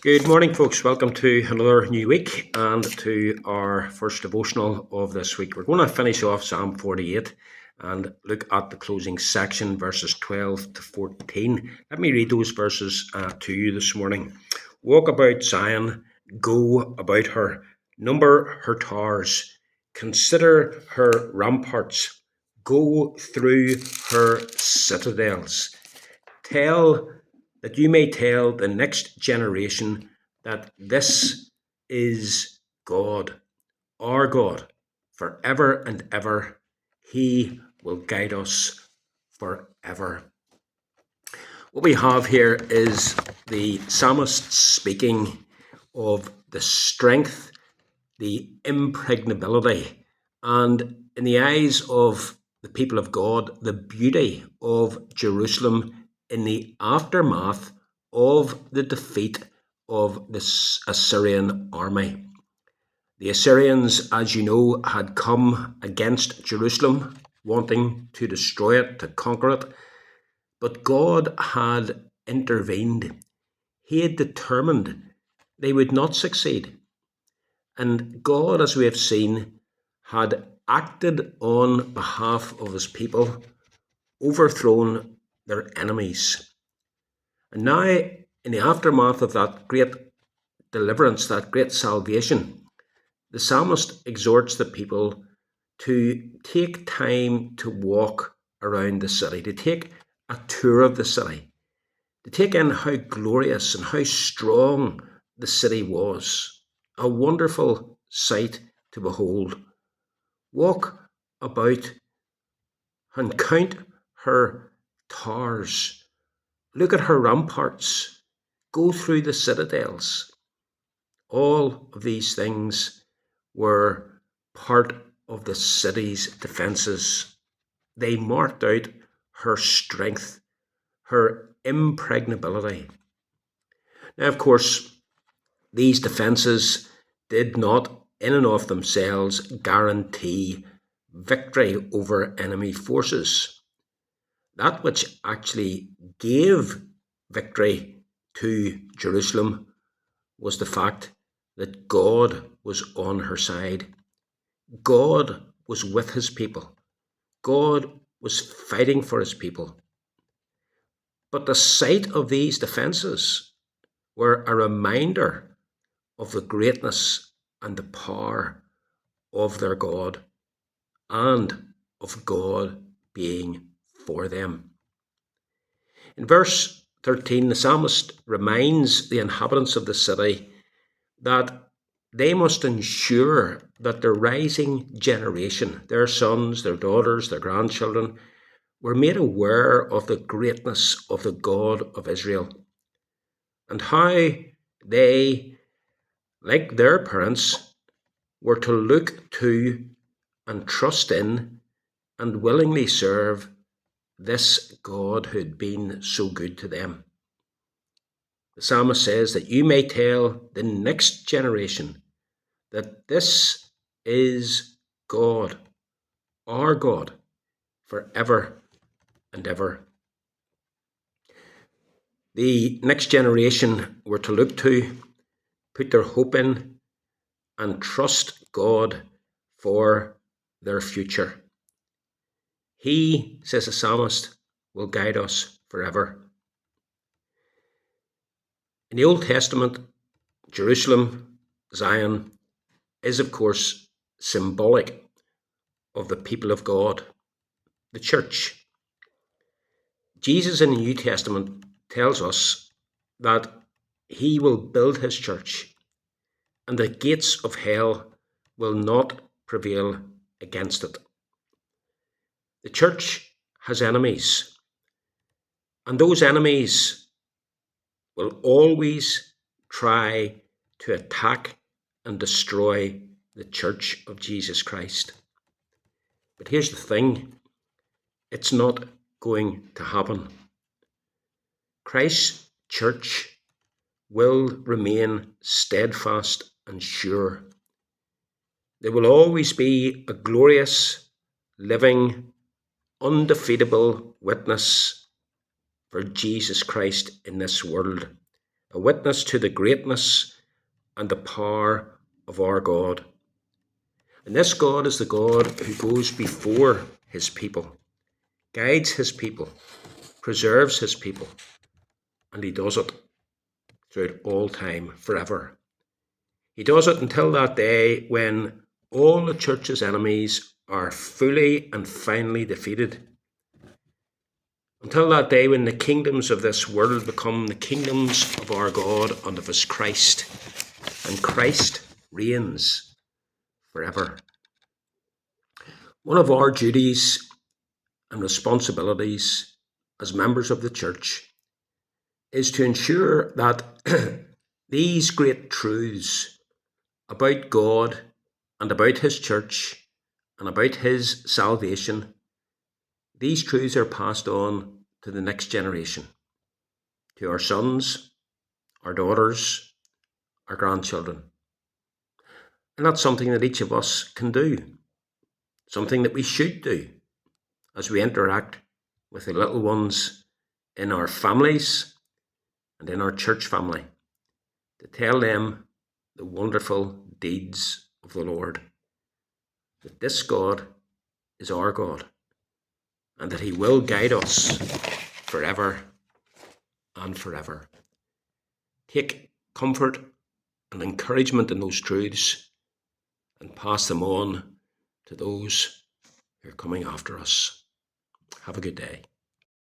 Good morning, folks. Welcome to another new week and to our first devotional of this week. We're going to finish off Psalm 48 and look at the closing section, verses 12 to 14. Let me read those verses to you this morning. Walk about Zion, go about her, number her towers, consider her ramparts, go through her citadels. That you may tell the next generation that this is God, our God, forever and ever. He will guide us forever. What we have here is the psalmist speaking of the strength, the impregnability, and in the eyes of the people of God, the beauty of Jerusalem in the aftermath of the defeat of the Assyrian army. The Assyrians, as you know, had come against Jerusalem, wanting to destroy it, to conquer it, but God had intervened. He had determined they would not succeed. And God, as we have seen, had acted on behalf of his people, overthrown their enemies. And now, in the aftermath of that great deliverance, that great salvation, the psalmist exhorts the people to take time to walk around the city, to take a tour of the city, to take in how glorious and how strong the city was. A wonderful sight to behold. Walk about and count her towers. Look at her ramparts. Go through the citadels. All of these things were part of the city's defences. They marked out her strength, her impregnability. Now, of course, these defences did not, in and of themselves, guarantee victory over enemy forces. That which actually gave victory to Jerusalem was the fact that God was on her side. God was with his people. God was fighting for his people. But the sight of these defences were a reminder of the greatness and the power of their God and of God being for them. In verse 13, the psalmist reminds the inhabitants of the city that they must ensure that the rising generation, their sons, their daughters, their grandchildren, were made aware of the greatness of the God of Israel and how they, like their parents, were to look to and trust in and willingly serve this God who had been so good to them. The psalmist says that you may tell the next generation that this is God, our God, forever and ever. The next generation were to look to, put their hope in, and trust God for their future. He, says the psalmist, will guide us forever. In the Old Testament, Jerusalem, Zion, is of course symbolic of the people of God, the church. Jesus in the New Testament tells us that he will build his church and the gates of hell will not prevail against it. The church has enemies, and those enemies will always try to attack and destroy the church of Jesus Christ. But here's the thing, it's not going to happen. Christ's church will remain steadfast and sure. There will always be a glorious, living, undefeatable witness for Jesus Christ in this world. a witness to the greatness and the power of our God. And this God is the God who goes before his people, guides his people, preserves his people, and he does it throughout all time, forever. He does it until that day when all the church's enemies are fully and finally defeated. Until that day when the kingdoms of this world become the kingdoms of our God and of his Christ, and Christ reigns forever. One of our duties and responsibilities as members of the church is to ensure that these great truths about God and about his church and about his salvation, these truths are passed on to the next generation, to our sons, our daughters, our grandchildren. And that's something that each of us can do, something that we should do as we interact with the little ones in our families and in our church family, to tell them the wonderful deeds of the Lord, that this God is our God, and that he will guide us forever and forever. Take comfort and encouragement in those truths and pass them on to those who are coming after us. Have a good day.